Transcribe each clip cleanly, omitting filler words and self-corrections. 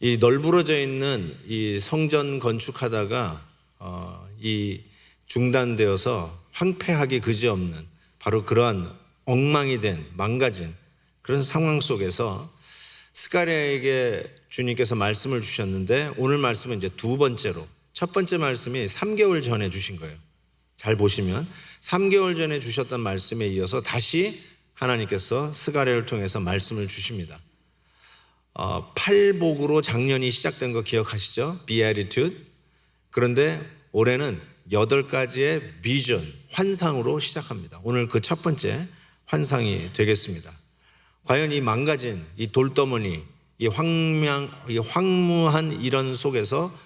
이 널브러져 있는 이 성전 건축하다가 이 중단되어서 황폐하기 그지없는 바로 그러한 엉망이 된 망가진 그런 상황 속에서 스가랴에게 주님께서 말씀을 주셨는데, 오늘 말씀은 이제 두 번째로, 첫 번째 말씀이 3개월 전에 주신 거예요. 잘 보시면 3개월 전에 주셨던 말씀에 이어서 다시 하나님께서 스가랴를 통해서 말씀을 주십니다. 팔복으로 작년이 시작된 거 기억하시죠? Beatitude. 그런데 올해는 8가지의 비전, 환상으로 시작합니다. 오늘 그 첫 번째 환상이 되겠습니다. 과연 이 망가진 이 돌더머니, 이 황무한 이런 속에서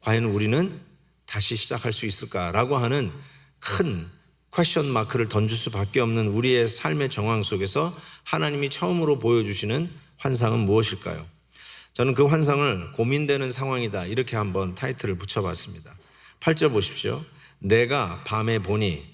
과연 우리는 다시 시작할 수 있을까라고 하는 큰 퀘션 마크를 던질 수밖에 없는 우리의 삶의 정황 속에서 하나님이 처음으로 보여주시는 환상은 무엇일까요? 저는 그 환상을 고민되는 상황이다, 이렇게 한번 타이틀을 붙여봤습니다. 8절 보십시오. 내가 밤에 보니,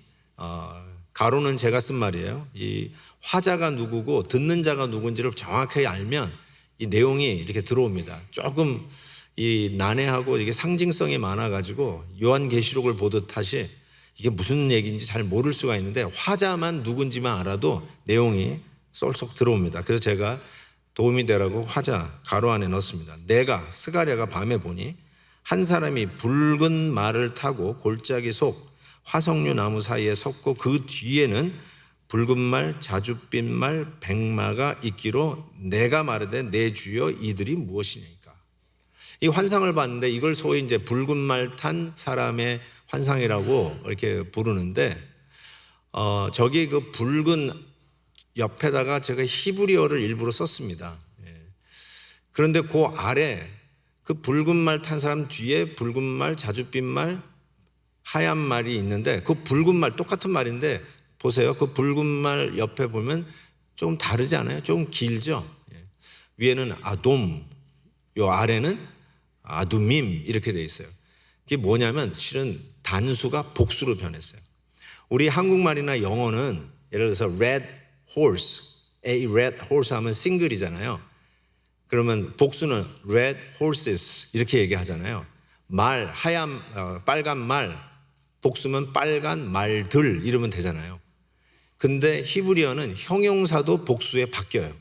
가로는 제가 쓴 말이에요. 이 화자가 누구고 듣는 자가 누군지를 정확하게 알면 이 내용이 이렇게 들어옵니다. 조금 이 난해하고 이게 상징성이 많아가지고 요한계시록을 보듯 하시 이게 무슨 얘기인지 잘 모를 수가 있는데, 화자만 누군지만 알아도 내용이 쏙쏙 들어옵니다. 그래서 제가 도움이 되라고 화자 가로 안에 넣었습니다. 내가 스가랴가 밤에 보니 한 사람이 붉은 말을 타고 골짜기 속 화석류 나무 사이에 섰고, 그 뒤에는 붉은 말, 자줏빛 말, 백마가 있기로 내가 마르되 내 주여 이들이 무엇이니까. 이 환상을 봤는데 이걸 소위 이제 붉은 말 탄 사람의 환상이라고 이렇게 부르는데, 저기 그 붉은 옆에다가 제가 히브리어를 일부러 썼습니다. 그런데 그 아래 그 붉은 말 탄 사람 뒤에 붉은 말, 자줏빛 말, 하얀 말이 있는데, 그 붉은 말 똑같은 말인데 보세요. 그 붉은 말 옆에 보면 좀 다르지 않아요? 좀 길죠? 위에는 아돔, 요 아래는 아두밈 이렇게 돼 있어요. 이게 뭐냐면 실은 단수가 복수로 변했어요. 우리 한국말이나 영어는 예를 들어서 red horse, a red horse 하면 싱글이잖아요. 그러면 복수는 red horses 이렇게 얘기하잖아요. 말, 하얀, 빨간 말, 복수면 빨간 말들 이러면 되잖아요. 근데 히브리어는 형용사도 복수에 바뀌어요.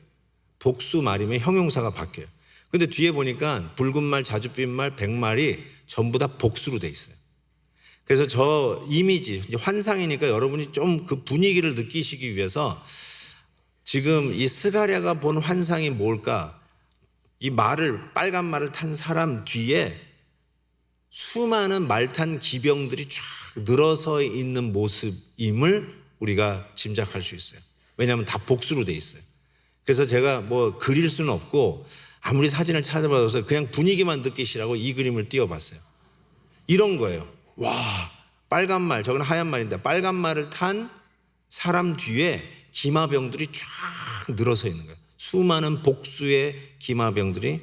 복수 말이면 형용사가 바뀌어요. 근데 뒤에 보니까 붉은 말, 자줏빛 말, 백말이 전부 다 복수로 돼 있어요. 그래서 저 이미지, 이제 환상이니까 여러분이 좀 그 분위기를 느끼시기 위해서 지금 이 스가랴가 본 환상이 뭘까? 이 말을, 빨간 말을 탄 사람 뒤에 수많은 말 탄 기병들이 쫙 늘어서 있는 모습임을 우리가 짐작할 수 있어요. 왜냐하면 다 복수로 돼 있어요. 그래서 제가 뭐 그릴 수는 없고 아무리 사진을 찾아봐서 그냥 분위기만 느끼시라고 이 그림을 띄워봤어요. 이런 거예요. 와, 빨간 말, 저건 하얀 말인데 빨간 말을 탄 사람 뒤에 기마병들이 쫙 늘어서 있는 거예요. 수많은 복수의 기마병들이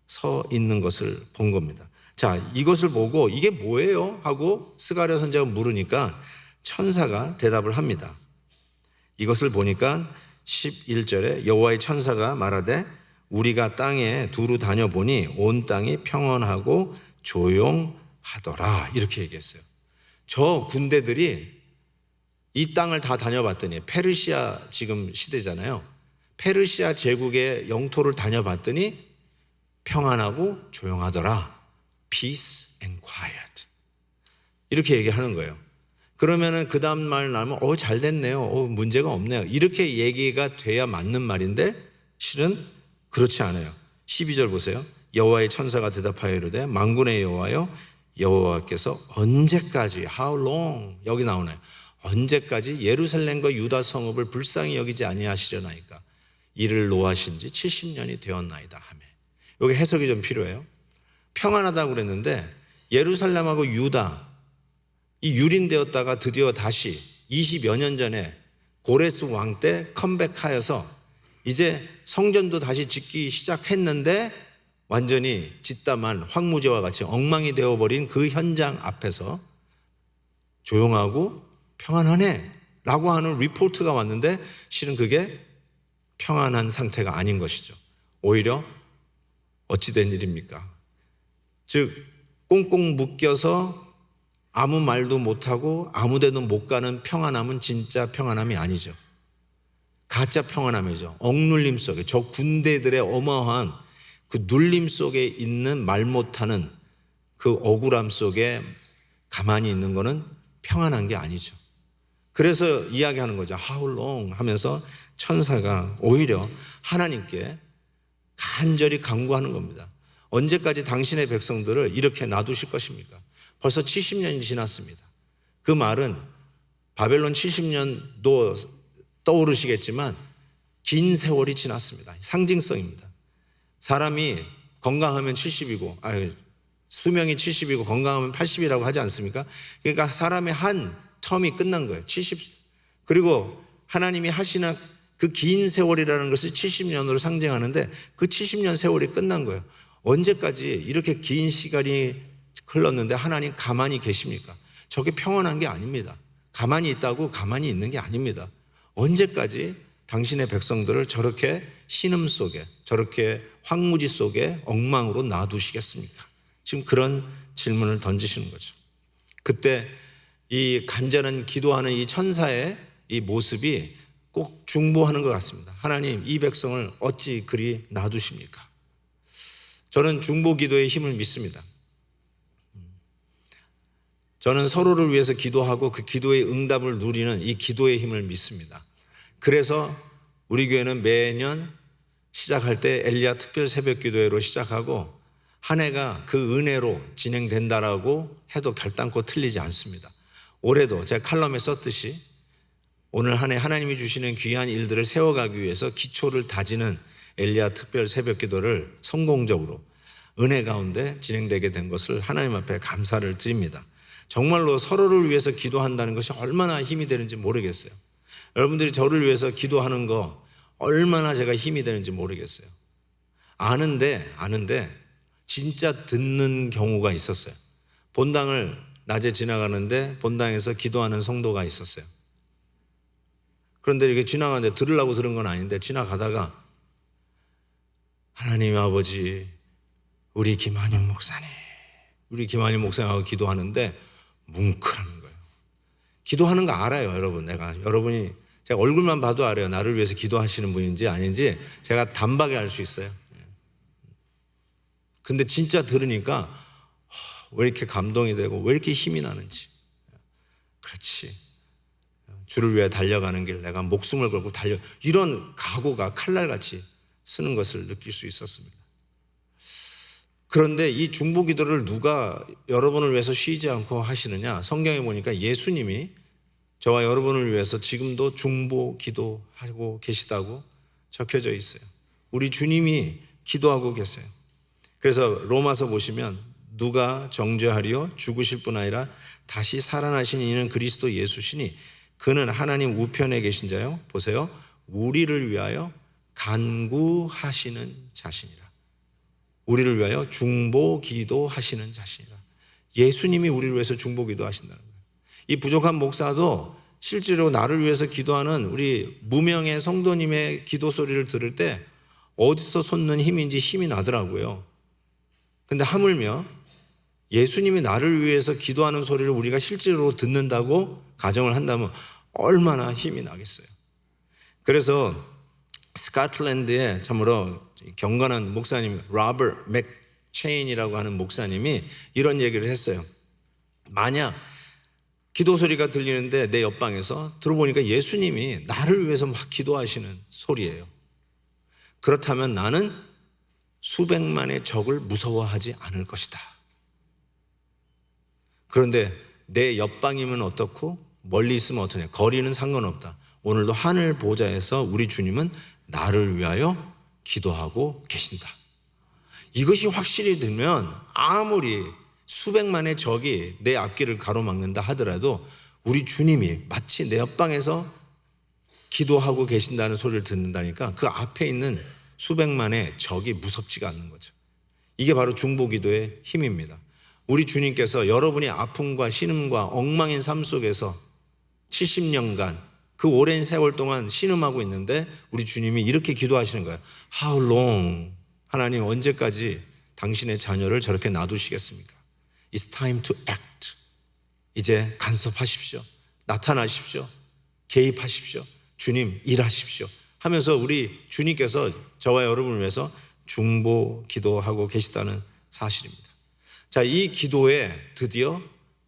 서 있는 것을 본 겁니다. 자, 이것을 보고 이게 뭐예요? 하고 스가랴 선지자가 물으니까 천사가 대답을 합니다. 이것을 보니까 11절에 여호와의 천사가 말하되 우리가 땅에 두루 다녀보니 온 땅이 평온하고 조용하더라, 이렇게 얘기했어요. 저 군대들이 이 땅을 다 다녀봤더니, 페르시아 지금 시대잖아요. 페르시아 제국의 영토를 다녀봤더니 평안하고 조용하더라. Peace and quiet. 이렇게 얘기하는 거예요. 그러면은 그 다음 말 나오면 잘 됐네요. 문제가 없네요. 이렇게 얘기가 돼야 맞는 말인데 실은 그렇지 않아요. 12절 보세요. 여호와의 천사가 대답하여 이르되 만군의 여호와여, 여호와께서 언제까지, how long, 여기 나오나요? 언제까지 예루살렘과 유다 성읍을 불쌍히 여기지 아니하시려나이까. 이를 노하신 지 70년이 되었나이다 하며. 여기 해석이 좀 필요해요. 평안하다고 그랬는데 예루살렘하고 유다 이 유린되었다가 드디어 다시 20여 년 전에 고레스 왕 때 컴백하여서 이제 성전도 다시 짓기 시작했는데 완전히 짓다만 황무지와 같이 엉망이 되어버린 그 현장 앞에서 조용하고 평안하네 라고 하는 리포트가 왔는데 실은 그게 평안한 상태가 아닌 것이죠. 오히려 어찌된 일입니까? 즉 꽁꽁 묶여서 아무 말도 못하고 아무 데도 못 가는 평안함은 진짜 평안함이 아니죠. 가짜 평안함이죠. 억눌림 속에, 저 군대들의 어마어마한 그 눌림 속에 있는 말 못하는 그 억울함 속에 가만히 있는 거는 평안한 게 아니죠. 그래서 이야기하는 거죠. How long 하면서 천사가 오히려 하나님께 간절히 간구하는 겁니다. 언제까지 당신의 백성들을 이렇게 놔두실 것입니까? 벌써 70년이 지났습니다. 그 말은 바벨론 70년도 떠오르시겠지만 긴 세월이 지났습니다. 상징성입니다. 사람이 건강하면 70이고 수명이 70이고 건강하면 80이라고 하지 않습니까? 그러니까 사람의 한 텀이 끝난 거예요. 70. 그리고 하나님이 하시는 그 긴 세월이라는 것을 70년으로 상징하는데 그 70년 세월이 끝난 거예요. 언제까지 이렇게 긴 시간이 흘렀는데 하나님 가만히 계십니까? 저게 평안한 게 아닙니다. 가만히 있다고 가만히 있는 게 아닙니다. 언제까지 당신의 백성들을 저렇게 신음 속에, 저렇게 황무지 속에 엉망으로 놔두시겠습니까? 지금 그런 질문을 던지시는 거죠. 그때 이 간절한 기도하는 이 천사의 이 모습이 꼭 중보하는 것 같습니다. 하나님, 이 백성을 어찌 그리 놔두십니까? 저는 중보 기도의 힘을 믿습니다. 저는 서로를 위해서 기도하고 그 기도의 응답을 누리는 이 기도의 힘을 믿습니다. 그래서 우리 교회는 매년 시작할 때 엘리야 특별 새벽 기도회로 시작하고 한 해가 그 은혜로 진행된다라고 해도 결단코 틀리지 않습니다. 올해도 제가 칼럼에 썼듯이 오늘 한 해 하나님이 주시는 귀한 일들을 세워가기 위해서 기초를 다지는 엘리야 특별 새벽 기도를 성공적으로 은혜 가운데 진행되게 된 것을 하나님 앞에 감사를 드립니다. 정말로 서로를 위해서 기도한다는 것이 얼마나 힘이 되는지 모르겠어요. 여러분들이 저를 위해서 기도하는 거 얼마나 제가 힘이 되는지 모르겠어요. 아는데 진짜 듣는 경우가 있었어요. 본당을 낮에 지나가는데 본당에서 기도하는 성도가 있었어요. 그런데 이게 지나가는데 들으려고 들은 건 아닌데 지나가다가 하나님 아버지 우리 김한영 목사님하고 기도하는데 뭉클한 거예요. 기도하는 거 알아요, 여러분. 여러분이 제가 얼굴만 봐도 알아요. 나를 위해서 기도하시는 분인지 아닌지 제가 단박에 알 수 있어요. 근데 진짜 들으니까 왜 이렇게 감동이 되고 왜 이렇게 힘이 나는지. 그렇지. 주를 위해 달려가는 길 내가 목숨을 걸고 이런 각오가 칼날같이 쓰는 것을 느낄 수 있었습니다. 그런데 이 중보 기도를 누가 여러분을 위해서 쉬지 않고 하시느냐? 성경에 보니까 예수님이 저와 여러분을 위해서 지금도 중보 기도하고 계시다고 적혀져 있어요. 우리 주님이 기도하고 계세요. 그래서 로마서 보시면 누가 정죄하리요? 죽으실 뿐 아니라 다시 살아나신 이는 그리스도 예수시니 그는 하나님 우편에 계신 자요. 보세요. 우리를 위하여 간구하시는 자신이라. 우리를 위하여 중보 기도하시는 자신이라. 예수님이 우리를 위해서 중보 기도하신다는 거예요. 이 부족한 목사도 실제로 나를 위해서 기도하는 우리 무명의 성도님의 기도 소리를 들을 때 어디서 솟는 힘인지 힘이 나더라고요. 근데 하물며 예수님이 나를 위해서 기도하는 소리를 우리가 실제로 듣는다고 가정을 한다면 얼마나 힘이 나겠어요. 그래서 스코틀랜드에 참으로 경건한 목사님 로버트 맥체인이라고 하는 목사님이 이런 얘기를 했어요. 만약 기도 소리가 들리는데 내 옆방에서 들어보니까 예수님이 나를 위해서 막 기도하시는 소리예요. 그렇다면 나는 수백만의 적을 무서워하지 않을 것이다. 그런데 내 옆방이면 어떻고 멀리 있으면 어떠냐. 거리는 상관없다. 오늘도 하늘 보좌에서 우리 주님은 나를 위하여 기도하고 계신다. 이것이 확실히 들면 아무리 수백만의 적이 내 앞길을 가로막는다 하더라도 우리 주님이 마치 내 옆방에서 기도하고 계신다는 소리를 듣는다니까 그 앞에 있는 수백만의 적이 무섭지가 않는 거죠. 이게 바로 중보기도의 힘입니다. 우리 주님께서 여러분이 아픔과 신음과 엉망인 삶 속에서 70년간 그 오랜 세월 동안 신음하고 있는데 우리 주님이 이렇게 기도하시는 거예요. How long 하나님 언제까지 당신의 자녀를 저렇게 놔두시겠습니까? It's time to act. 이제 간섭하십시오. 나타나십시오. 개입하십시오. 주님 일하십시오. 하면서 우리 주님께서 저와 여러분을 위해서 중보 기도하고 계시다는 사실입니다. 자, 이 기도에 드디어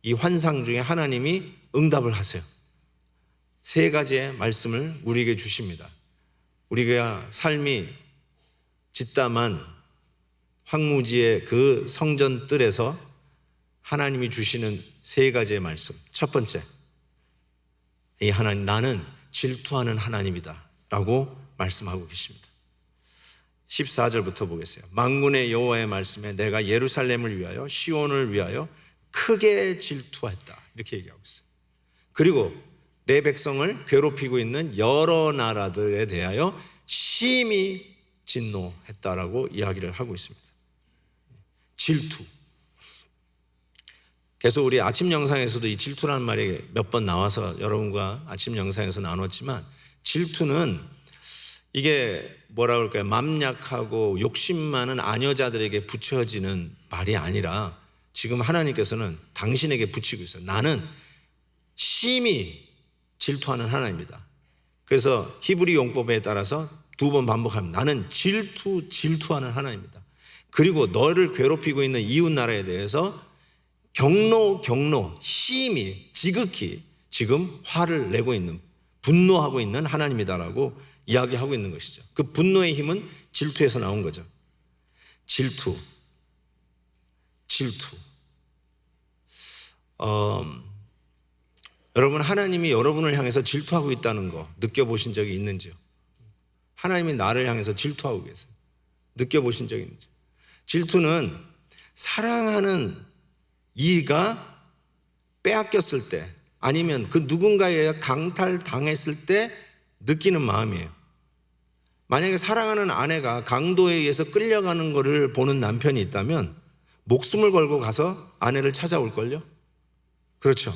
이 환상 중에 하나님이 응답을 하세요. 세 가지의 말씀을 우리에게 주십니다. 우리가 삶이 짓담한 황무지의 그 성전 뜰에서 하나님이 주시는 세 가지의 말씀. 첫 번째, 이 하나님, 나는 질투하는 하나님이다 라고 말씀하고 계십니다. 14절부터 보겠어요. 만군의 여호와의 말씀에 내가 예루살렘을 위하여 시온을 위하여 크게 질투했다, 이렇게 얘기하고 있어요. 그리고 내 백성을 괴롭히고 있는 여러 나라들에 대하여 심히 진노했다라고 이야기를 하고 있습니다. 질투. 계속 우리 아침 영상에서도 이 질투라는 말이 몇 번 나와서 여러분과 아침 영상에서 나눴지만, 질투는 이게 뭐라 그럴까요? 맘약하고 욕심 많은 아녀자들에게 붙여지는 말이 아니라 지금 하나님께서는 당신에게 붙이고 있어요. 나는 심히 질투하는 하나님이다. 그래서 히브리 용법에 따라서 2번 반복합니다. 나는 질투하는 하나님이다. 그리고 너를 괴롭히고 있는 이웃 나라에 대해서 경로 심히 지극히 지금 화를 내고 있는, 분노하고 있는 하나님이다라고 이야기하고 있는 것이죠. 그 분노의 힘은 질투에서 나온 거죠. 질투. 여러분, 하나님이 여러분을 향해서 질투하고 있다는 거 느껴보신 적이 있는지요? 하나님이 나를 향해서 질투하고 계세요. 느껴보신 적이 있는지? 질투는 사랑하는 이가 빼앗겼을 때, 아니면 그 누군가에 강탈당했을 때 느끼는 마음이에요. 만약에 사랑하는 아내가 강도에 의해서 끌려가는 것을 보는 남편이 있다면 목숨을 걸고 가서 아내를 찾아올걸요? 그렇죠.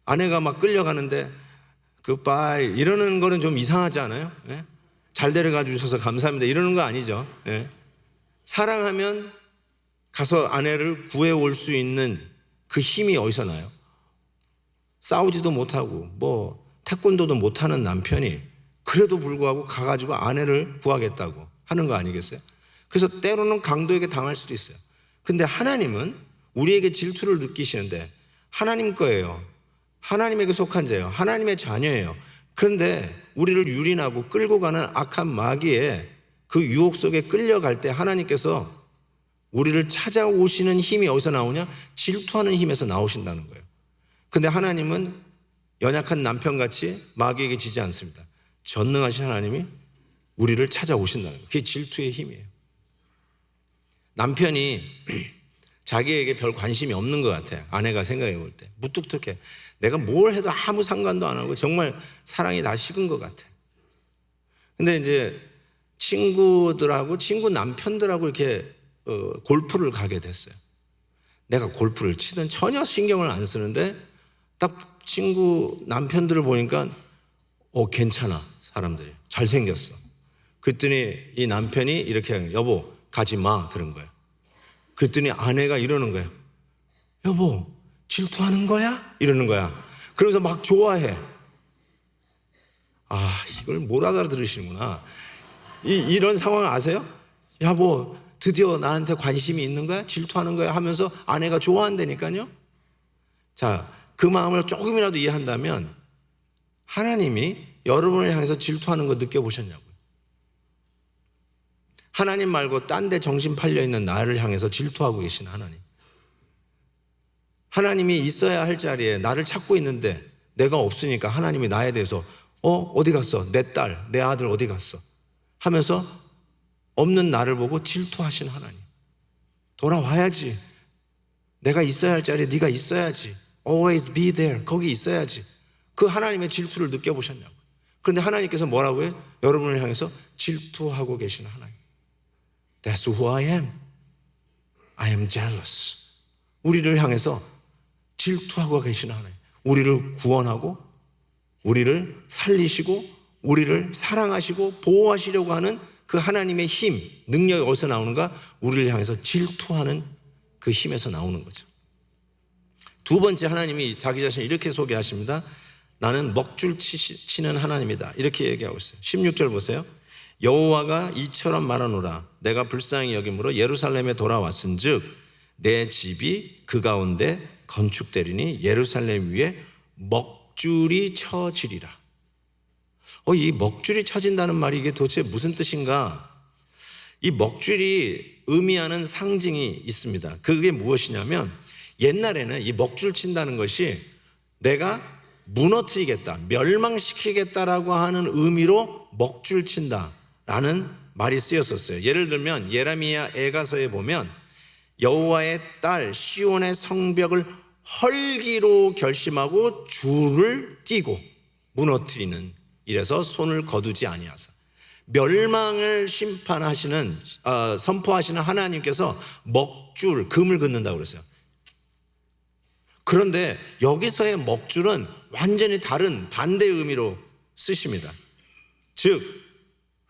아내가 막 끌려가는데 굿바이 이러는 거는 좀 이상하지 않아요? 잘 데려가 주셔서 감사합니다 이러는 거 아니죠. 사랑하면 가서 아내를 구해올 수 있는 그 힘이 어디서 나요? 싸우지도 못하고 뭐 태권도도 못하는 남편이 그래도 불구하고 가가지고 아내를 구하겠다고 하는 거 아니겠어요? 그래서 때로는 강도에게 당할 수도 있어요. 근데 하나님은 우리에게 질투를 느끼시는데 하나님 거예요. 하나님에게 속한 자예요. 하나님의 자녀예요. 그런데 우리를 유린하고 끌고 가는 악한 마귀의 그 유혹 속에 끌려갈 때 하나님께서 우리를 찾아오시는 힘이 어디서 나오냐? 질투하는 힘에서 나오신다는 거예요. 근데 하나님은 연약한 남편같이 마귀에게 지지 않습니다. 전능하신 하나님이 우리를 찾아오신다는 거예요. 그게 질투의 힘이에요. 남편이 자기에게 별 관심이 없는 것 같아요. 아내가 생각해 볼 때 무뚝뚝해. 내가 뭘 해도 아무 상관도 안 하고 정말 사랑이 다 식은 것 같아. 근데 이제 친구들하고 친구 남편들하고 이렇게 골프를 가게 됐어요. 내가 골프를 치든 전혀 신경을 안 쓰는데 딱 친구 남편들을 보니까 괜찮아. 사람들이 잘생겼어. 그랬더니 이 남편이 이렇게 여보 가지 마 그런 거예요. 그랬더니 아내가 이러는 거예요. 여보 질투하는 거야? 이러는 거야. 그러면서 막 좋아해. 이걸 못 알아들으시는구나. 이런 상황을 아세요? 여보 드디어 나한테 관심이 있는 거야? 질투하는 거야? 하면서 아내가 좋아한다니까요. 자, 그 마음을 조금이라도 이해한다면 하나님이 여러분을 향해서 질투하는 거 느껴보셨냐고요. 하나님 말고 딴 데 정신 팔려있는 나를 향해서 질투하고 계신 하나님. 하나님이 있어야 할 자리에 나를 찾고 있는데 내가 없으니까 하나님이 나에 대해서 어디 갔어? 내 딸, 내 아들 어디 갔어? 하면서 없는 나를 보고 질투하신 하나님. 돌아와야지. 내가 있어야 할 자리에 네가 있어야지. Always be there. 거기 있어야지. 그 하나님의 질투를 느껴보셨냐고. 그런데 하나님께서 뭐라고 해요? 여러분을 향해서 질투하고 계신 하나님. That's who I am. I am jealous. 우리를 향해서 질투하고 계신 하나님. 우리를 구원하고 우리를 살리시고 우리를 사랑하시고 보호하시려고 하는 그 하나님의 힘, 능력이 어디서 나오는가? 우리를 향해서 질투하는 그 힘에서 나오는 거죠. 두 번째, 하나님이 자기 자신을 이렇게 소개하십니다. 나는 먹줄 치는 하나님이다. 이렇게 얘기하고 있어요. 16절 보세요. 여호와가 이처럼 말하노라. 내가 불쌍히 여김으로 예루살렘에 돌아왔은즉 내 집이 그 가운데 건축되리니 예루살렘 위에 먹줄이 쳐지리라. 이 먹줄이 쳐진다는 말이 이게 도대체 무슨 뜻인가? 이 먹줄이 의미하는 상징이 있습니다. 그게 무엇이냐면 옛날에는 이 먹줄 친다는 것이 내가 무너뜨리겠다, 멸망시키겠다라고 하는 의미로 먹줄 친다라는 말이 쓰였었어요. 예를 들면 예레미야 애가서에 보면 여호와의 딸 시온의 성벽을 헐기로 결심하고 줄을 띄고 무너뜨리는, 이래서 손을 거두지 아니하사. 멸망을 심판하시는 선포하시는 하나님께서 먹줄, 금을 긋는다고 그랬어요. 그런데 여기서의 먹줄은 완전히 다른 반대의 의미로 쓰십니다. 즉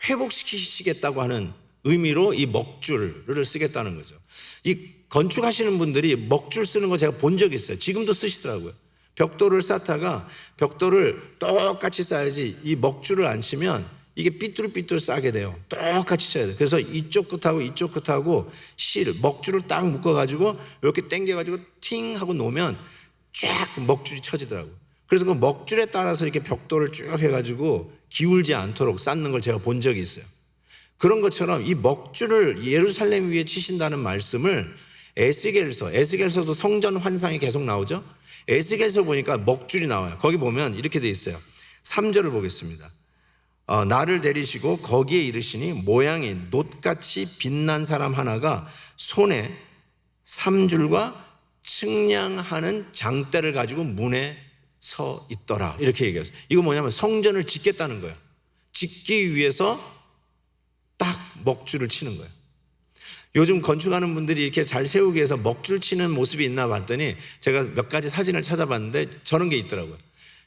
회복시키시겠다고 하는 의미로 이 먹줄을 쓰겠다는 거죠. 이 건축하시는 분들이 먹줄 쓰는 거 제가 본 적이 있어요. 지금도 쓰시더라고요. 벽돌을 쌓다가 벽돌을 똑같이 쌓아야지 이 먹줄을 안 치면 이게 삐뚤삐뚤 싸게 돼요. 똑같이 쳐야 돼요. 그래서 이쪽 끝하고 이쪽 끝하고 먹줄을 딱 묶어가지고 이렇게 당겨가지고 팅 하고 놓으면 쫙 먹줄이 쳐지더라고요. 그래서 그 먹줄에 따라서 이렇게 벽돌을 쭉 해가지고 기울지 않도록 쌓는 걸 제가 본 적이 있어요. 그런 것처럼 이 먹줄을 예루살렘 위에 치신다는 말씀을 에스겔서도 성전 환상이 계속 나오죠. 에스겔서 보니까 먹줄이 나와요. 거기 보면 이렇게 돼 있어요. 3절을 보겠습니다. 나를 데리시고 거기에 이르시니 모양이 놋같이 빛난 사람 하나가 손에 3줄과 측량하는 장대를 가지고 문에 서 있더라. 이렇게 얘기했어요. 이거 뭐냐면 성전을 짓겠다는 거예요. 짓기 위해서 딱 먹줄을 치는 거예요. 요즘 건축하는 분들이 이렇게 잘 세우기 위해서 먹줄 치는 모습이 있나 봤더니 제가 몇 가지 사진을 찾아봤는데 저런 게 있더라고요.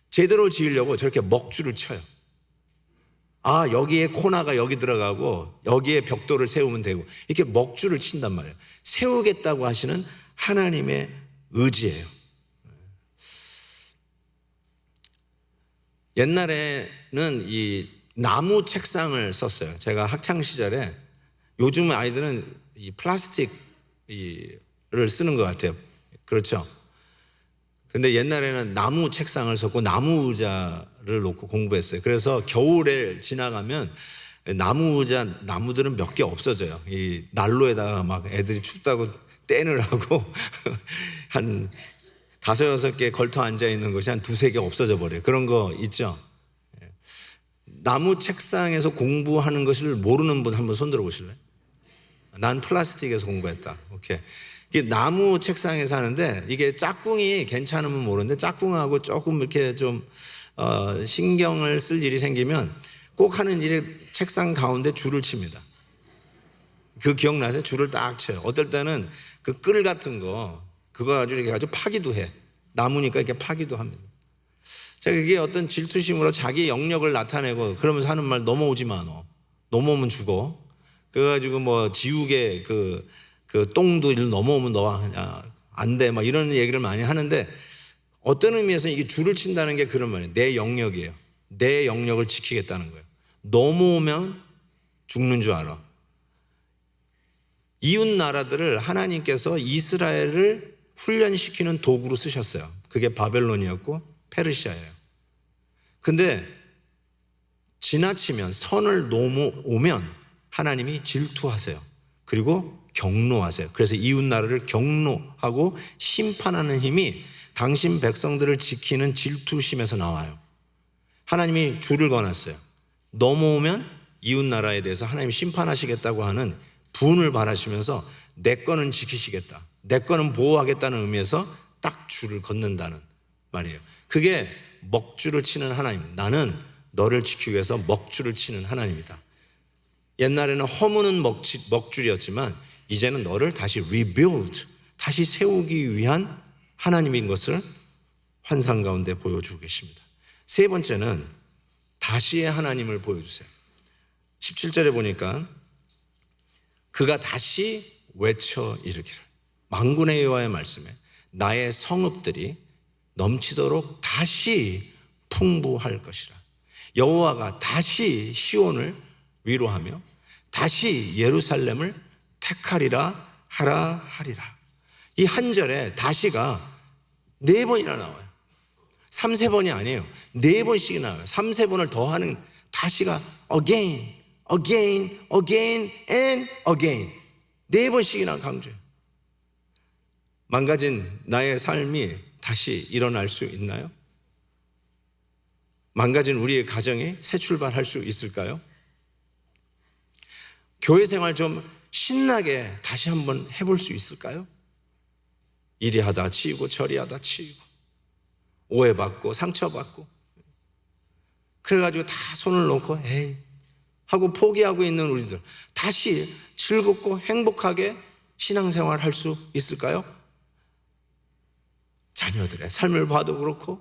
제대로 지으려고 저렇게 먹줄을 쳐요. 여기에 코너가 여기 들어가고 여기에 벽돌을 세우면 되고 이렇게 먹줄을 친단 말이에요. 세우겠다고 하시는 하나님의 의지예요. 옛날에는 이 나무 책상을 썼어요. 제가 학창 시절에, 요즘 아이들은 이 플라스틱을 쓰는 것 같아요. 그렇죠? 근데 옛날에는 나무 책상을 썼고 나무 의자를 놓고 공부했어요. 그래서 겨울에 지나가면 나무 의자, 나무들은 몇 개 없어져요. 이 난로에다가 막 애들이 춥다고 떼느라고 한 5, 6개 걸터 앉아 있는 것이 한 2, 3개 없어져 버려요. 그런 거 있죠? 나무 책상에서 공부하는 것을 모르는 분 한번 손들어 보실래요? 난 플라스틱에서 공부했다. 오케이. 이게 나무 책상에서 하는데 이게 짝꿍이 괜찮으면 모르는데 짝꿍하고 조금 이렇게 좀 신경을 쓸 일이 생기면 꼭 하는 일이 책상 가운데 줄을 칩니다. 그 기억나세요? 줄을 딱 쳐요. 어떨 때는 그 끌 같은 거 그거 가지고 이렇게 가지고 파기도 해. 나무니까 이렇게 파기도 합니다. 제가 이게 어떤 질투심으로 자기 영역을 나타내고 그러면서 하는 말, 넘어오지 마 너. 넘어오면 죽어. 그래가지고 뭐 지우개 그 똥도 넘어오면 너가 안 돼. 막 이런 얘기를 많이 하는데 어떤 의미에서 이게 줄을 친다는 게 그런 말이에요. 내 영역이에요. 내 영역을 지키겠다는 거예요. 넘어오면 죽는 줄 알아. 이웃 나라들을 하나님께서 이스라엘을 훈련시키는 도구로 쓰셨어요. 그게 바벨론이었고 페르시아예요. 근데 지나치면, 선을 넘어오면 하나님이 질투하세요. 그리고 경노하세요. 그래서 이웃 나라를 경노하고 심판하는 힘이 당신 백성들을 지키는 질투심에서 나와요. 하나님이 줄을 거놨어요. 넘어오면 이웃 나라에 대해서 하나님이 심판하시겠다고 하는 분을 바라시면서 내 거는 지키시겠다, 내 거는 보호하겠다는 의미에서 딱 줄을 걷는다는 말이에요. 그게 먹줄을 치는 하나님, 나는 너를 지키기 위해서 먹줄을 치는 하나님이다. 옛날에는 허무는 먹줄이었지만 이제는 너를 다시 rebuild, 다시 세우기 위한 하나님인 것을 환상 가운데 보여주고 계십니다. 세 번째는 다시의 하나님을 보여주세요. 17절에 보니까 그가 다시 외쳐 이르기를, 만군의 여호와의 말씀에 나의 성읍들이 넘치도록 다시 풍부할 것이라. 여호와가 다시 시온을 위로하며 다시 예루살렘을 택하리라 하리라. 이 한 절에 다시가 4번이나 나와요. 3-4번이 아니에요. 4번씩이 나와요. 3-4번을 더하는 다시가 again, again, again and again 4번씩이나 강조해요. 망가진 나의 삶이 다시 일어날 수 있나요? 망가진 우리의 가정이 새 출발할 수 있을까요? 교회 생활 좀 신나게 다시 한번 해볼 수 있을까요? 이리 하다 치이고 저리 하다 치이고 오해받고 상처받고 그래가지고 다 손을 놓고 에이 하고 포기하고 있는 우리들 다시 즐겁고 행복하게 신앙생활 할 수 있을까요? 자녀들의 삶을 봐도 그렇고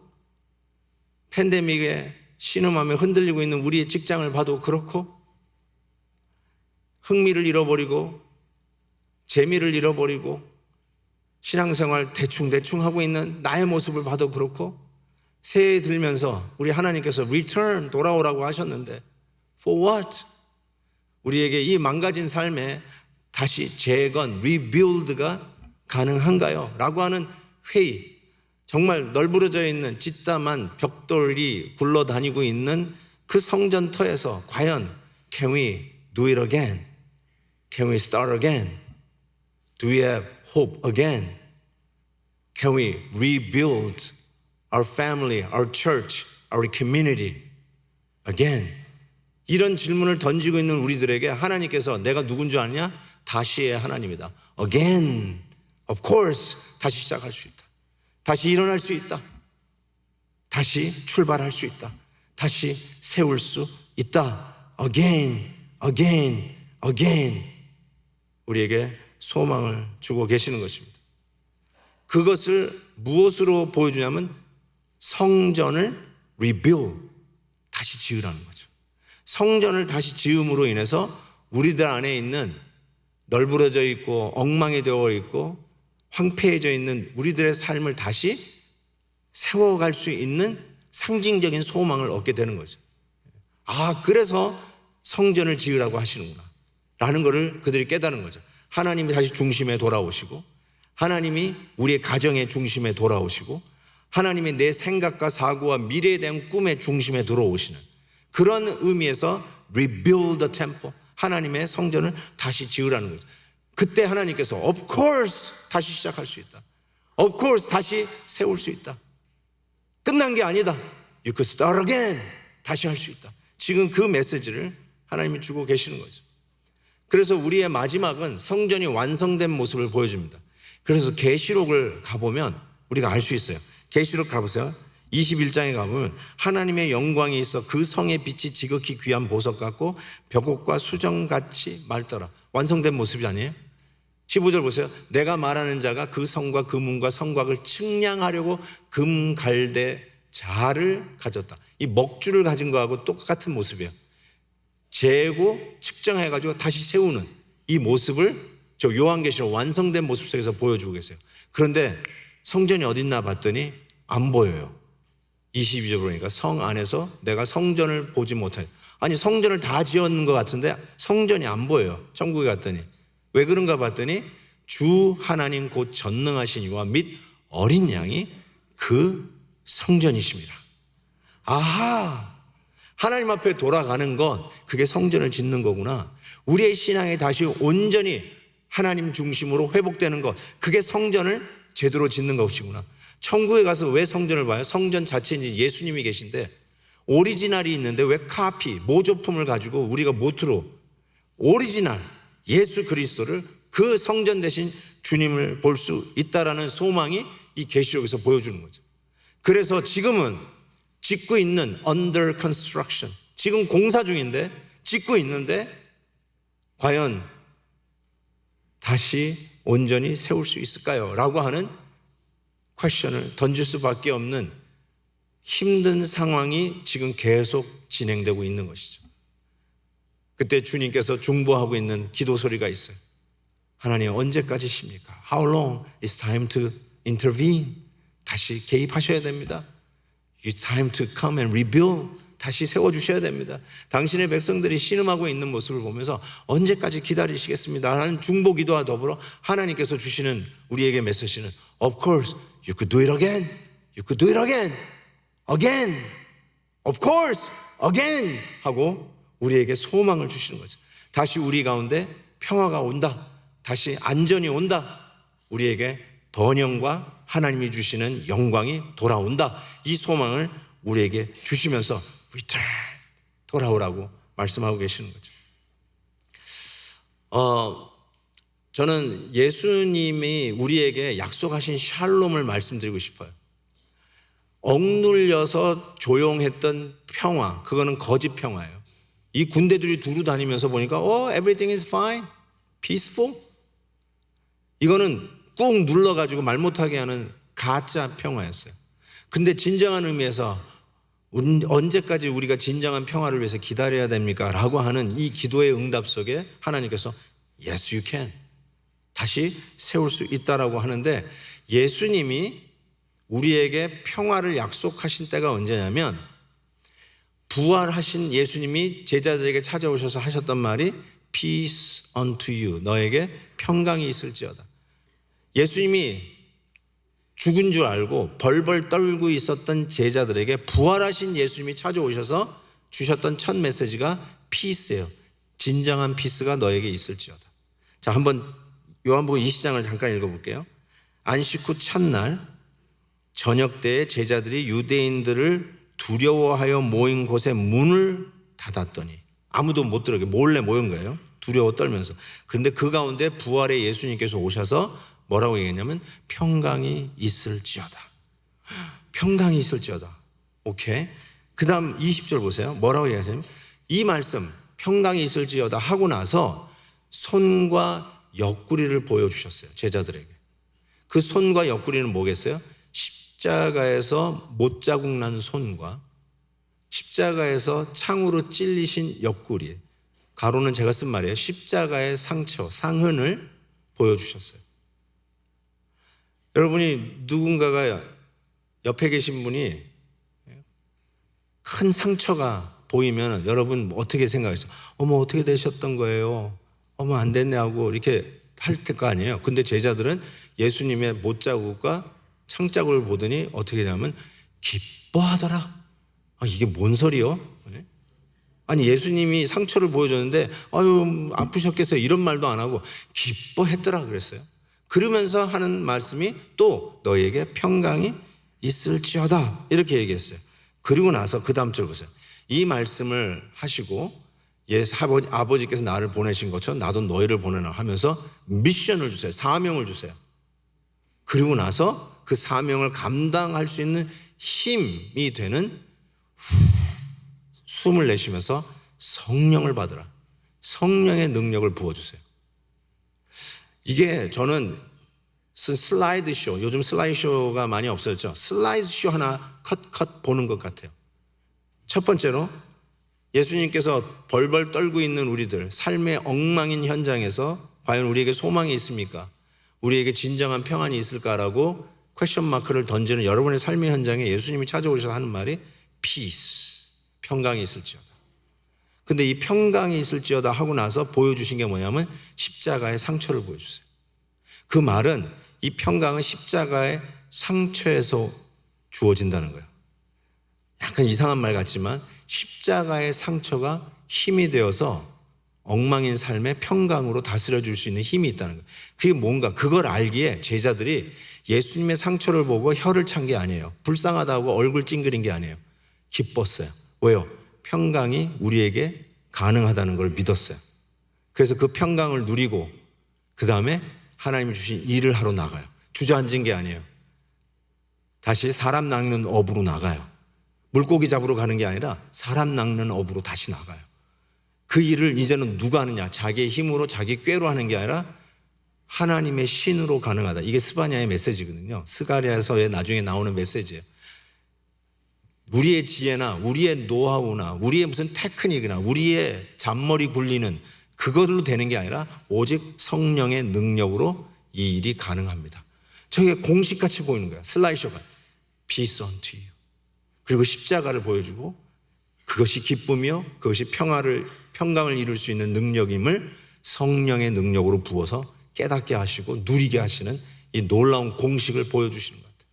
팬데믹에 신음하며 흔들리고 있는 우리의 직장을 봐도 그렇고 흥미를 잃어버리고 재미를 잃어버리고 신앙생활 대충 하고 있는 나의 모습을 봐도 그렇고 새해 들면서 우리 하나님께서 return 돌아오라고 하셨는데 for what? 우리에게 이 망가진 삶에 다시 재건, rebuild가 가능한가요? 라고 하는 회의, 정말 널브러져 있는 짓담한 벽돌이 굴러다니고 있는 그 성전터에서 과연 can we do it again? Can we start again? Do we have hope again? Can we rebuild our family, our church, our community again? 이런 질문을 던지고 있는 우리들에게 하나님께서 내가 누군 줄 아냐? 다시의 하나님이다. Again, of course, 다시 시작할 수 있다. 다시 일어날 수 있다. 다시 출발할 수 있다. 다시 세울 수 있다. Again, again, again. 우리에게 소망을 주고 계시는 것입니다. 그것을 무엇으로 보여주냐면 성전을 rebuild, 다시 지으라는 거죠. 성전을 다시 지음으로 인해서 우리들 안에 있는 널브러져 있고 엉망이 되어 있고 황폐해져 있는 우리들의 삶을 다시 세워갈 수 있는 상징적인 소망을 얻게 되는 거죠. 아, 그래서 성전을 지으라고 하시는구나 라는 것을 그들이 깨달은 거죠. 하나님이 다시 중심에 돌아오시고 하나님이 우리의 가정의 중심에 돌아오시고 하나님이 내 생각과 사고와 미래에 대한 꿈의 중심에 들어오시는 그런 의미에서 rebuild the temple, 하나님의 성전을 다시 지으라는 거죠. 그때 하나님께서 of course 다시 시작할 수 있다. of course 다시 세울 수 있다. 끝난 게 아니다. You could start again. 다시 할 수 있다. 지금 그 메시지를 하나님이 주고 계시는 거죠. 그래서 우리의 마지막은 성전이 완성된 모습을 보여줍니다. 그래서 계시록을 가보면 우리가 알 수 있어요. 계시록 가보세요. 21장에 가보면 하나님의 영광이 있어 그 성의 빛이 지극히 귀한 보석 같고 벽옥과 수정같이 맑더라. 완성된 모습이 아니에요? 15절 보세요. 내가 말하는 자가 그 성과 그 문과 성곽을 측량하려고 금갈대 자를 가졌다. 이 먹줄을 가진 거하고 똑같은 모습이에요. 재고 측정해가지고 다시 세우는 이 모습을 저 요한계시록 완성된 모습 속에서 보여주고 계세요. 그런데 성전이 어딨나 봤더니 안 보여요. 22절 보니까 성 안에서 내가 성전을 보지 못해. 아니 성전을 다 지었는 것 같은데 성전이 안 보여요. 천국에 갔더니 왜 그런가 봤더니 주 하나님 곧 전능하신 이와 및 어린 양이 그 성전이십니다. 아하, 하나님 앞에 돌아가는 건 그게 성전을 짓는 거구나. 우리의 신앙이 다시 온전히 하나님 중심으로 회복되는 것, 그게 성전을 제대로 짓는 것이구나. 천국에 가서 왜 성전을 봐요? 성전 자체는 예수님이 계신데 오리지널이 있는데 왜 카피, 모조품을 가지고 우리가 모트로 오리지널 예수 그리스도를 그 성전 대신 주님을 볼 수 있다라는 소망이 이 계시록에서 보여주는 거죠. 그래서 지금은 짓고 있는 under construction, 지금 공사 중인데 짓고 있는데 과연 다시 온전히 세울 수 있을까요? 라고 하는 퀘션을 던질 수밖에 없는 힘든 상황이 지금 계속 진행되고 있는 것이죠. 그때 주님께서 중보하고 있는 기도 소리가 있어요. 하나님 언제까지십니까? How long is time to intervene? 다시 개입하셔야 됩니다. It's time to come and rebuild. 다시 세워주셔야 됩니다. 당신의 백성들이 신음하고 있는 모습을 보면서 언제까지 기다리시겠습니다 하는 중보 기도와 더불어 하나님께서 주시는 우리에게 메시지는 Of course, you could do it again. You could do it again. Again. Of course, again. 하고 우리에게 소망을 주시는 거죠. 다시 우리 가운데 평화가 온다. 다시 안전이 온다. 우리에게 번영과 하나님이 주시는 영광이 돌아온다. 이 소망을 우리에게 주시면서 return, 돌아오라고 말씀하고 계시는 거죠. 저는 예수님이 우리에게 약속하신 샬롬을 말씀드리고 싶어요. 억눌려서 조용했던 평화, 그거는 거짓 평화예요. 이 군대들이 두루 다니면서 보니까 everything is fine, peaceful. 이거는 꾹 눌러가지고 말 못하게 하는 가짜 평화였어요. 근데 진정한 의미에서 언제까지 우리가 진정한 평화를 위해서 기다려야 됩니까? 라고 하는 이 기도의 응답 속에 하나님께서 Yes, you can. 다시 세울 수 있다라고 하는데 예수님이 우리에게 평화를 약속하신 때가 언제냐면 부활하신 예수님이 제자들에게 찾아오셔서 하셨던 말이 Peace unto you. 너에게 평강이 있을지어다. 예수님이 죽은 줄 알고 벌벌 떨고 있었던 제자들에게 부활하신 예수님이 찾아오셔서 주셨던 첫 메시지가 피스예요. 진정한 피스가 너에게 있을지어다. 자, 한번 요한복음 20장을 잠깐 읽어볼게요. 안식 후 첫날 저녁 때에 제자들이 유대인들을 두려워하여 모인 곳에 문을 닫았더니 아무도 못 들어오게 몰래 모인 거예요. 두려워 떨면서. 그런데 그 가운데 부활의 예수님께서 오셔서 뭐라고 얘기했냐면 평강이 있을지어다. 평강이 있을지어다. 오케이. 그 다음 20절 보세요. 뭐라고 얘기하냐면 이 말씀 평강이 있을지어다 하고 나서 손과 옆구리를 보여주셨어요. 제자들에게. 그 손과 옆구리는 뭐겠어요? 십자가에서 못자국 난 손과 십자가에서 창으로 찔리신 옆구리, 가로는 제가 쓴 말이에요. 십자가의 상처, 상흔을 보여주셨어요. 여러분이 누군가가 옆에 계신 분이 큰 상처가 보이면 여러분 어떻게 생각하세요? 어머 어떻게 되셨던 거예요? 어머 안 됐네 하고 이렇게 할 거 아니에요. 근데 제자들은 예수님의 못자국과 창자국을 보더니 어떻게 되냐면 기뻐하더라. 이게 뭔 소리요? 아니 예수님이 상처를 보여줬는데 아유 아프셨겠어요 이런 말도 안 하고 기뻐했더라 그랬어요. 그러면서 하는 말씀이 또 너희에게 평강이 있을지어다 이렇게 얘기했어요. 그리고 나서 그 다음 절 보세요. 이 말씀을 하시고 아버지께서 나를 보내신 것처럼 나도 너희를 보내라 하면서 미션을 주세요. 사명을 주세요. 그리고 나서 그 사명을 감당할 수 있는 힘이 되는 숨을 내쉬면서 성령을 받으라. 성령의 능력을 부어주세요. 이게 저는 슬라이드 쇼, 요즘 슬라이드 쇼가 많이 없어졌죠. 슬라이드 쇼 하나 컷 보는 것 같아요. 첫 번째로 예수님께서 벌벌 떨고 있는 우리들, 삶의 엉망인 현장에서 과연 우리에게 소망이 있습니까? 우리에게 진정한 평안이 있을까라고 퀘션 마크를 던지는 여러분의 삶의 현장에 예수님이 찾아오셔서 하는 말이 peace, 평강이 있을지어다. 근데 이 평강이 있을지어다 하고 나서 보여주신 게 뭐냐면 십자가의 상처를 보여주세요. 그 말은 이 평강은 십자가의 상처에서 주어진다는 거예요. 약간 이상한 말 같지만 십자가의 상처가 힘이 되어서 엉망인 삶의 평강으로 다스려 줄 수 있는 힘이 있다는 거예요. 그게 뭔가 그걸 알기에 제자들이 예수님의 상처를 보고 혀를 찬 게 아니에요. 불쌍하다고 얼굴 찡그린 게 아니에요. 기뻤어요. 왜요? 평강이 우리에게 가능하다는 걸 믿었어요. 그래서 그 평강을 누리고 그 다음에 하나님이 주신 일을 하러 나가요. 주저앉은 게 아니에요. 다시 사람 낚는 업으로 나가요. 물고기 잡으러 가는 게 아니라 사람 낚는 업으로 다시 나가요. 그 일을 이제는 누가 하느냐? 자기의 힘으로 자기 꾀로 하는 게 아니라 하나님의 신으로 가능하다. 이게 스바냐의 메시지거든요. 스가랴서에 나중에 나오는 메시지예요. 우리의 지혜나 우리의 노하우나 우리의 무슨 테크닉이나 우리의 잔머리 굴리는 그걸로 되는 게 아니라 오직 성령의 능력으로 이 일이 가능합니다. 저게 공식같이 보이는 거야. 슬라이드쇼가 Peace unto you. 그리고 십자가를 보여주고 그것이 기쁨이요 그것이 평강을 이룰 수 있는 능력임을 성령의 능력으로 부어서 깨닫게 하시고 누리게 하시는 이 놀라운 공식을 보여주시는 것 같아요.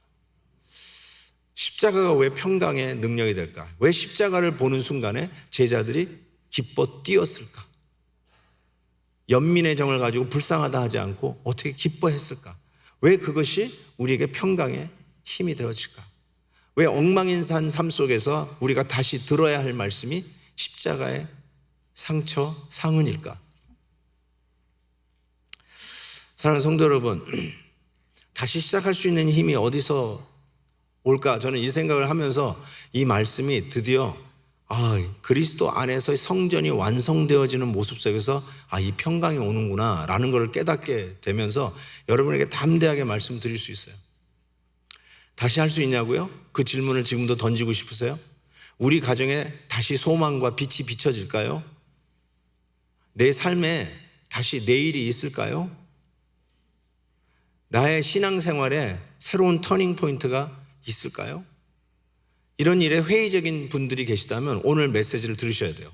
십자가가 왜 평강의 능력이 될까? 왜 십자가를 보는 순간에 제자들이 기뻐 뛰었을까? 연민의 정을 가지고 불쌍하다 하지 않고 어떻게 기뻐했을까? 왜 그것이 우리에게 평강의 힘이 되어질까? 왜 엉망인산 삶 속에서 우리가 다시 들어야 할 말씀이 십자가의 상처, 상흔일까? 사랑하는 성도 여러분, 다시 시작할 수 있는 힘이 어디서 올까? 저는 이 생각을 하면서 이 말씀이 드디어 그리스도 안에서의 성전이 완성되어지는 모습 속에서 이 평강이 오는구나 라는 걸 깨닫게 되면서 여러분에게 담대하게 말씀드릴 수 있어요. 다시 할 수 있냐고요? 그 질문을 지금도 던지고 싶으세요? 우리 가정에 다시 소망과 빛이 비춰질까요? 내 삶에 다시 내일이 있을까요? 나의 신앙생활에 새로운 터닝 포인트가 있을까요? 이런 일에 회의적인 분들이 계시다면 오늘 메시지를 들으셔야 돼요.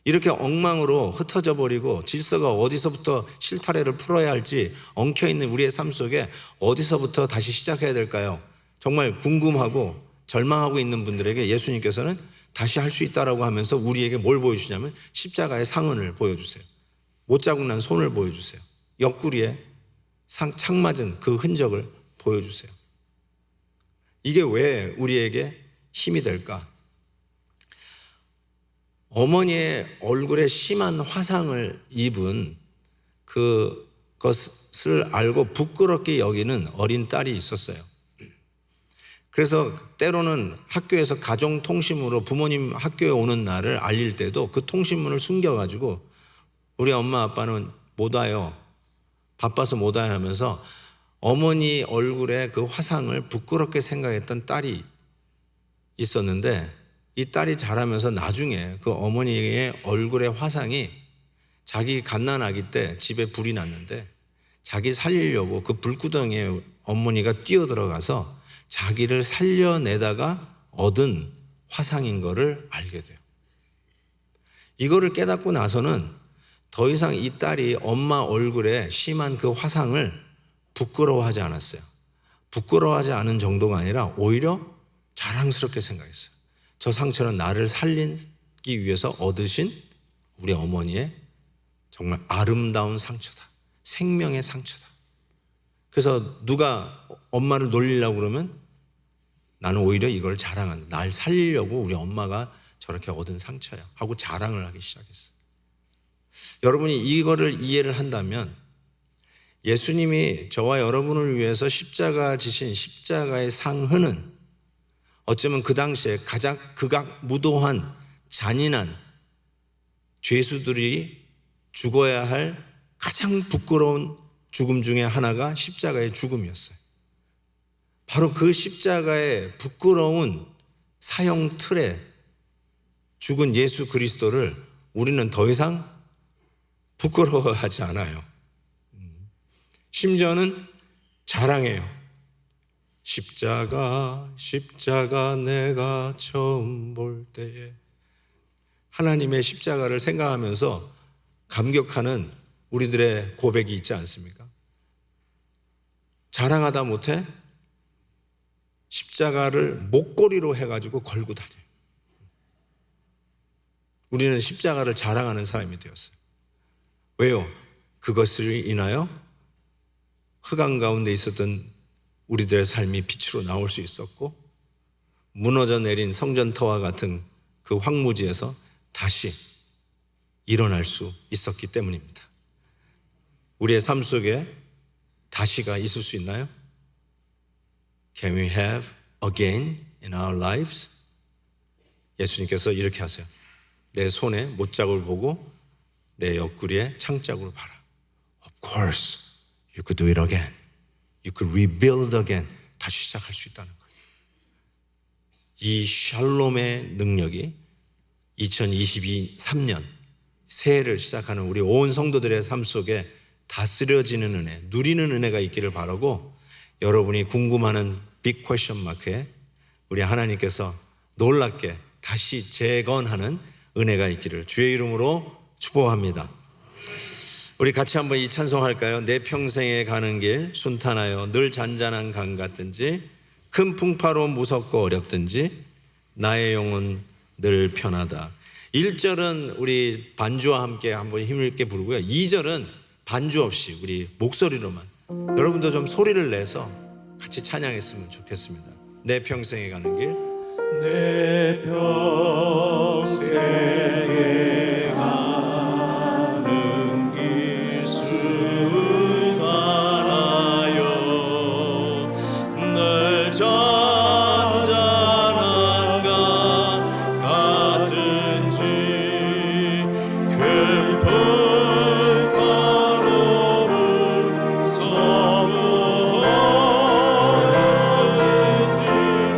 이렇게 엉망으로 흩어져 버리고 질서가 어디서부터 실타래를 풀어야 할지 엉켜있는 우리의 삶 속에 어디서부터 다시 시작해야 될까요? 정말 궁금하고 절망하고 있는 분들에게 예수님께서는 다시 할 수 있다라고 하면서 우리에게 뭘 보여주냐면 십자가의 상흔을 보여주세요. 못자국 난 손을 보여주세요. 옆구리에 창 맞은 그 흔적을 보여주세요. 이게 왜 우리에게 힘이 될까? 어머니의 얼굴에 심한 화상을 입은 그것을 알고 부끄럽게 여기는 어린 딸이 있었어요. 그래서 때로는 학교에서 가정통신문으로 부모님 학교에 오는 날을 알릴 때도 그 통신문을 숨겨가지고 우리 엄마 아빠는 못 와요. 바빠서 못 와요 하면서 어머니 얼굴에 그 화상을 부끄럽게 생각했던 딸이 있었는데 이 딸이 자라면서 나중에 그 어머니의 얼굴의 화상이 자기 갓난아기 때 집에 불이 났는데 자기 살리려고 그 불구덩이에 어머니가 뛰어들어가서 자기를 살려내다가 얻은 화상인 거를 알게 돼요. 이거를 깨닫고 나서는 더 이상 이 딸이 엄마 얼굴에 심한 그 화상을 부끄러워하지 않았어요. 부끄러워하지 않은 정도가 아니라 오히려 자랑스럽게 생각했어요. 저 상처는 나를 살리기 위해서 얻으신 우리 어머니의 정말 아름다운 상처다. 생명의 상처다. 그래서 누가 엄마를 놀리려고 그러면 나는 오히려 이걸 자랑한다. 날 살리려고 우리 엄마가 저렇게 얻은 상처야 하고 자랑을 하기 시작했어요. 여러분이 이거를 이해를 한다면 예수님이 저와 여러분을 위해서 십자가 지신 십자가의 상흔은 어쩌면 그 당시에 가장 극악무도한 잔인한 죄수들이 죽어야 할 가장 부끄러운 죽음 중에 하나가 십자가의 죽음이었어요. 바로 그 십자가의 부끄러운 사형 틀에 죽은 예수 그리스도를 우리는 더 이상 부끄러워하지 않아요. 심지어는 자랑해요. 십자가 내가 처음 볼 때에 하나님의 십자가를 생각하면서 감격하는 우리들의 고백이 있지 않습니까? 자랑하다 못해 십자가를 목걸이로 해가지고 걸고 다녀요. 우리는 십자가를 자랑하는 사람이 되었어요. 왜요? 그것을 인하여 흑암 가운데 있었던 우리들의 삶이 빛으로 나올 수 있었고 무너져 내린 성전터와 같은 그 황무지에서 다시 일어날 수 있었기 때문입니다. 우리의 삶 속에 다시가 있을 수 있나요? Can we have again in our lives? 예수님께서 이렇게 하세요. 내 손에 못자국을 보고 내 옆구리에 창자국을 봐라. Of course, you could do it again. You could rebuild again. 다시 시작할 수 있다는 거예요. 이 샬롬의 능력이 2023년 새해를 시작하는 우리 온 성도들의 삶 속에 다스려지는 은혜, 누리는 은혜가 있기를 바라고, 여러분이 궁금하는 빅 퀘션 마크에 우리 하나님께서 놀랍게 다시 재건하는 은혜가 있기를 주의 이름으로 축복합니다. 우리 같이 한번 이 찬송할까요? 내 평생에 가는 길 순탄하여 늘 잔잔한 강 같든지 큰 풍파로 무섭고 어렵든지 나의 영혼 늘 편하다. 1절은 우리 반주와 함께 한번 힘을 있게 부르고요, 2절은 반주 없이 우리 목소리로만, 여러분도 좀 소리를 내서 같이 찬양했으면 좋겠습니다. 내 평생에 가는 길. 내 평생에 가는 길 순탄하여 늘 잔잔한 강 같은지 큰 풍파로 무섭고 어렵든지 나의 영혼은 늘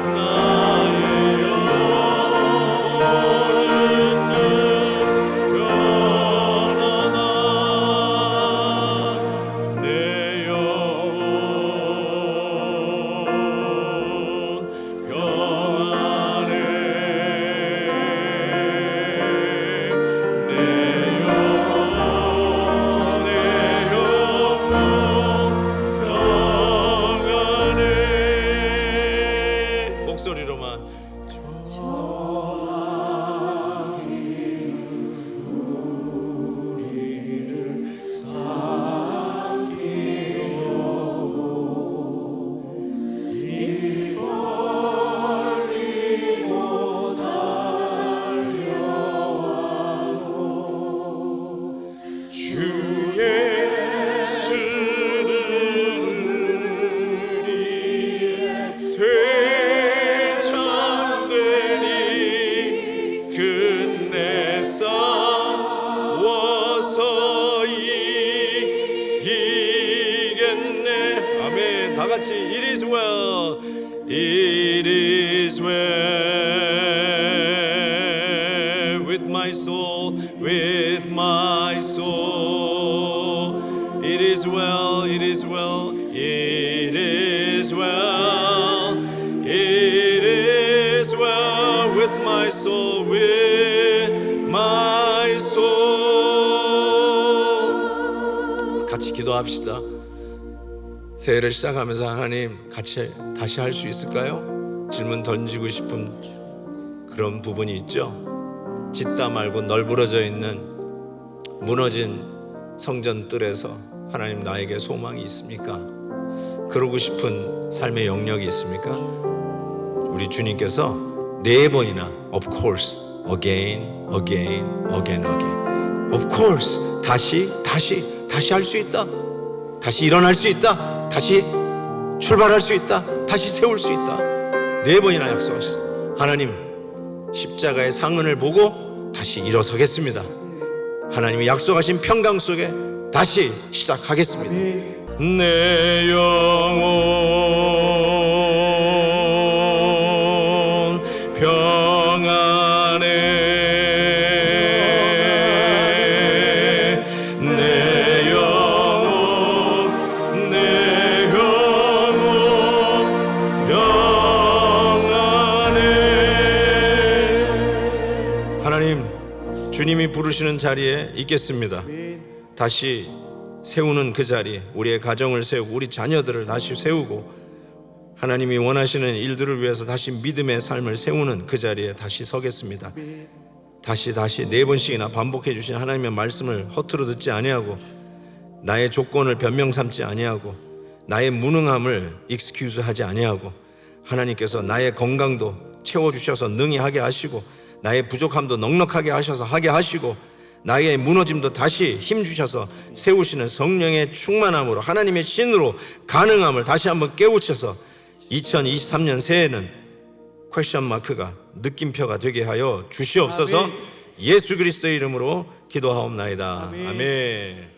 편하다. 내 영혼 평안해. 내 영혼 평안해. 목소리로만 주의 스르르리 되창되니 끝내 싸워서 이기겠네. 아멘. 다 같이 It is well, it is well with my soul, with my soul. It is well, it is well, it is well, it is well with my soul, with my soul. 같이 기도합시다. 새해를 시작하면서 하나님 같이 다시 할 수 있을까요? 질문 던지고 싶은 그런 부분이 있죠. 짓다 말고 널브러져 있는 무너진 성전 뜰에서 하나님 나에게 소망이 있습니까? 그러고 싶은 삶의 영역이 있습니까? 우리 주님께서 4번이나 of course, again, again, again, again. Of course, 다시 할 수 있다. 다시 일어날 수 있다. 다시 출발할 수 있다. 다시 세울 수 있다. 4번이나 약속하셨어요. 하나님, 십자가의 상흔을 보고 다시 일어서겠습니다. 하나님이 약속하신 평강 속에 다시 시작하겠습니다. 내 영혼 평안해. 내 영혼 평안해. 하나님, 주님이 부르시는 자리에 있겠습니다. 다시 세우는 그 자리에 우리의 가정을 세우고 우리 자녀들을 다시 세우고 하나님이 원하시는 일들을 위해서 다시 믿음의 삶을 세우는 그 자리에 다시 서겠습니다. 다시 4번씩이나 반복해 주신 하나님의 말씀을 허투루 듣지 아니하고 나의 조건을 변명 삼지 아니하고 나의 무능함을 익스큐즈 하지 아니하고 하나님께서 나의 건강도 채워주셔서 능히 하게 하시고 나의 부족함도 넉넉하게 하셔서 하게 하시고 나의 무너짐도 다시 힘 주셔서 세우시는 성령의 충만함으로 하나님의 신으로 가능함을 다시 한번 깨우쳐서 2023년 새해는 퀘션 마크가 느낌표가 되게 하여 주시옵소서. 예수 그리스도의 이름으로 기도하옵나이다. 아멘.